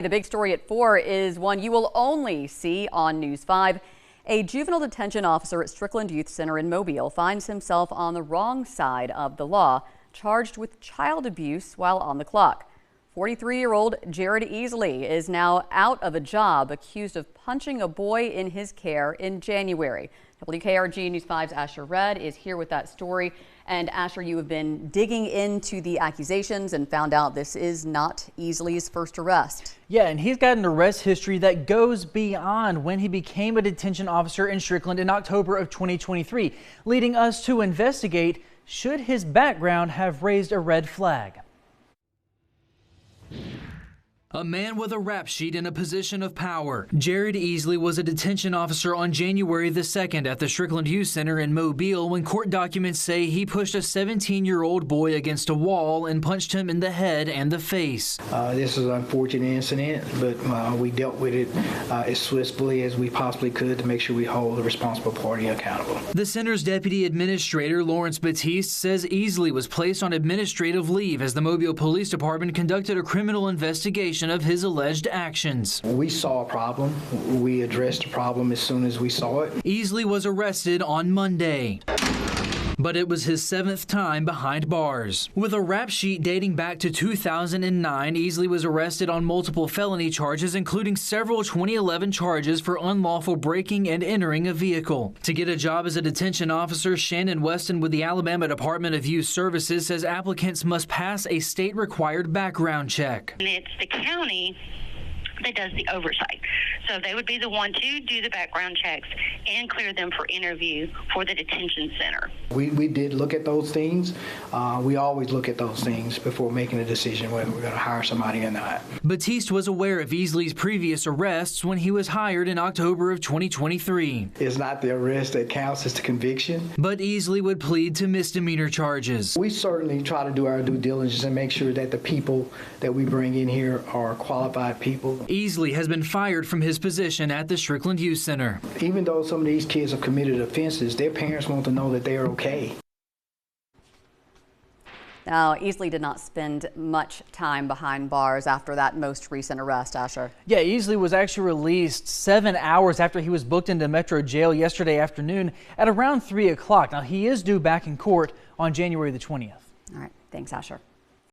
The big story at 4 is one you will only see on News 5. A juvenile detention officer at Strickland Youth Center in Mobile finds himself on the wrong side of the law, charged with child abuse while on the clock. 43-year-old Jared Easley is now out of a job, accused of punching a boy in his care in January. WKRG News 5's Asher Red is here with that story. And Asher, you have been digging into the accusations and found out this is not Easley's first arrest. Yeah, and he's got an arrest history that goes beyond when he became a detention officer in Strickland in October of 2023, leading us to investigate, should his background have raised a red flag? A man with a rap sheet in a position of power. Jared Easley was a detention officer on January the 2nd at the Strickland Youth Center in Mobile when court documents say he pushed a 17-year-old boy against a wall and punched him in the head and the face. This is an unfortunate incident, but we dealt with it as swiftly as we possibly could to make sure we hold the responsible party accountable. The center's deputy administrator, Lawrence Batiste, says Easley was placed on administrative leave as the Mobile Police Department conducted a criminal investigation of his alleged actions. We saw a problem. We addressed the problem as soon as we saw it. Easley was arrested on Monday, but it was his 7th time behind bars. With a rap sheet dating back to 2009, Easley was arrested on multiple felony charges, including several 2011 charges for unlawful breaking and entering a vehicle. To get a job as a detention officer, Shannon Weston with the Alabama Department of Youth Services says applicants must pass a state-required background check. And it's the county that does the oversight. So they would be the one to do the background checks and clear them for interview for the detention center. We did look at those things. We always look at those things before making a decision whether we're going to hire somebody or not. Batiste was aware of Easley's previous arrests when he was hired in October of 2023. It's not the arrest that counts, it's the conviction. But Easley would plead to misdemeanor charges. We certainly try to do our due diligence and make sure that the people that we bring in here are qualified people. Easley has been fired from his position at the Strickland Youth Center. Even though some of these kids have committed offenses, their parents want to know that they are okay. Now, Easley did not spend much time behind bars after that most recent arrest, Asher. Yeah, Easley was actually released 7 hours after he was booked into Metro Jail yesterday afternoon at around 3 o'clock. Now, he is due back in court on January the 20th. All right. Thanks, Asher.